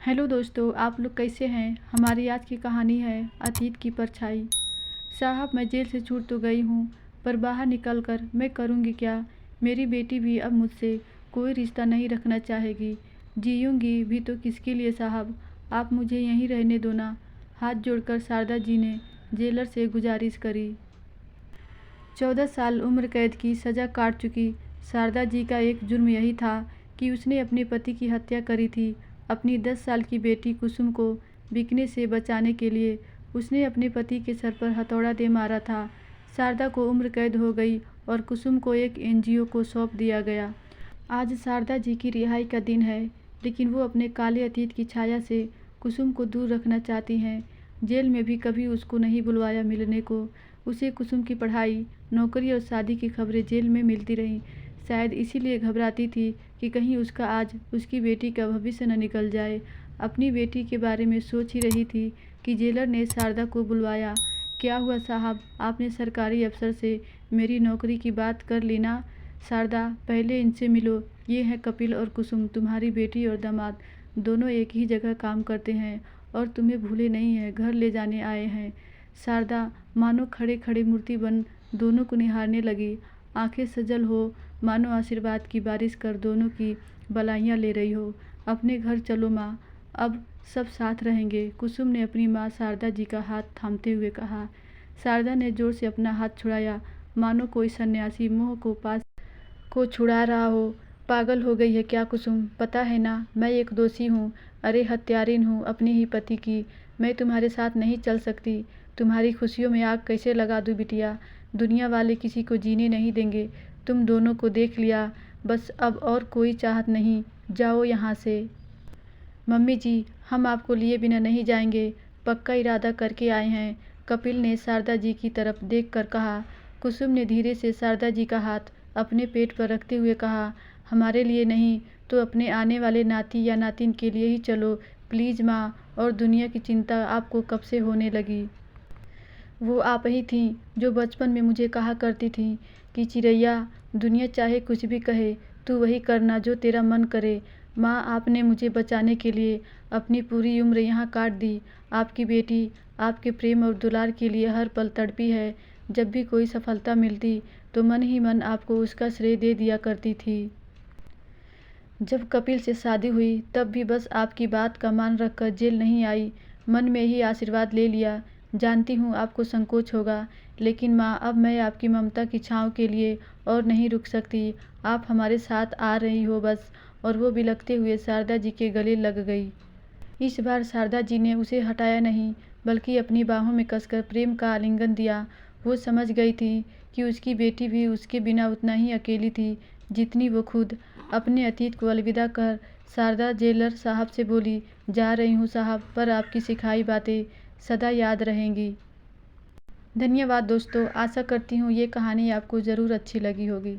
Hello दोस्तों, आप लोग कैसे हैं। हमारी आज की कहानी है अतीत की परछाई। साहब, मैं जेल से छूट तो गई हूँ, पर बाहर निकलकर मैं करूँगी क्या। मेरी बेटी भी अब मुझसे कोई रिश्ता नहीं रखना चाहेगी। जीऊँगी भी तो किसके लिए साहब, आप मुझे यहीं रहने दो ना। हाथ जोड़कर शारदा जी ने जेलर से गुजारिश करी। 14 साल उम्र कैद की सज़ा काट चुकी शारदा जी का एक जुर्म यही था कि उसने अपने पति की हत्या करी थी। अपनी 10 साल की बेटी कुसुम को बिकने से बचाने के लिए उसने अपने पति के सर पर हथौड़ा दे मारा था। शारदा को उम्र कैद हो गई और कुसुम को एक एनजीओ को सौंप दिया गया। आज शारदा जी की रिहाई का दिन है, लेकिन वो अपने काले अतीत की छाया से कुसुम को दूर रखना चाहती हैं। जेल में भी कभी उसको नहीं बुलवाया मिलने को। उसे कुसुम की पढ़ाई, नौकरी और शादी की खबरें जेल में मिलती रहीं। शायद इसीलिए घबराती थी कि कहीं उसका आज उसकी बेटी का भविष्य न निकल जाए। अपनी बेटी के बारे में सोच ही रही थी कि जेलर ने शारदा को बुलवाया। क्या हुआ साहब, आपने सरकारी अफसर से मेरी नौकरी की बात कर ली ना। शारदा, पहले इनसे मिलो। ये हैं कपिल और कुसुम, तुम्हारी बेटी और दामाद। दोनों एक ही जगह काम करते हैं और तुम्हें भूले नहीं हैं, घर ले जाने आए हैं। शारदा मानो खड़े खड़े मूर्ति बन दोनों को निहारने लगी। आंखें सजल हो, मानो आशीर्वाद की बारिश कर दोनों की बलाइयाँ ले रही हो। अपने घर चलो माँ, अब सब साथ रहेंगे, कुसुम ने अपनी माँ शारदा जी का हाथ थामते हुए कहा। शारदा ने जोर से अपना हाथ छुड़ाया, मानो कोई सन्यासी मोह को पास को छुड़ा रहा हो। पागल हो गई है क्या कुसुम, पता है ना मैं एक दोषी हूँ। अरे हत्यारिन हूँ अपने ही पति की। मैं तुम्हारे साथ नहीं चल सकती। तुम्हारी खुशियों में आग कैसे लगा दूँ बिटिया। दुनिया वाले किसी को जीने नहीं देंगे। तुम दोनों को देख लिया, बस अब और कोई चाहत नहीं, जाओ यहाँ से। मम्मी जी, हम आपको लिए बिना नहीं जाएंगे, पक्का इरादा करके आए हैं, कपिल ने शारदा जी की तरफ देखकर कहा। कुसुम ने धीरे से शारदा जी का हाथ अपने पेट पर रखते हुए कहा, हमारे लिए नहीं तो अपने आने वाले नाती या नातिन के लिए ही चलो प्लीज़ माँ। और दुनिया की चिंता आपको कब से होने लगी। वो आप ही थीं जो बचपन में मुझे कहा करती थीं कि चिरैया, दुनिया चाहे कुछ भी कहे, तू वही करना जो तेरा मन करे। माँ, आपने मुझे बचाने के लिए अपनी पूरी उम्र यहाँ काट दी। आपकी बेटी आपके प्रेम और दुलार के लिए हर पल तड़पी है। जब भी कोई सफलता मिलती तो मन ही मन आपको उसका श्रेय दे दिया करती थी। जब कपिल से शादी हुई तब भी बस आपकी बात का मान रखकर जेल नहीं आई, मन में ही आशीर्वाद ले लिया। जानती हूँ आपको संकोच होगा, लेकिन माँ अब मैं आपकी ममता की छाँव के लिए और नहीं रुक सकती। आप हमारे साथ आ रही हो बस। और वो बिलखते हुए शारदा जी के गले लग गई। इस बार शारदा जी ने उसे हटाया नहीं, बल्कि अपनी बाहों में कसकर प्रेम का आलिंगन दिया। वो समझ गई थी कि उसकी बेटी भी उसके बिना उतना ही अकेली थी जितनी वो खुद। अपने अतीत को अलविदा कर शारदा जेलर साहब से बोली, जा रही हूँ साहब, पर आपकी सिखाई बातें सदा याद रहेंगी। धन्यवाद दोस्तों, आशा करती हूँ ये कहानी आपको ज़रूर अच्छी लगी होगी।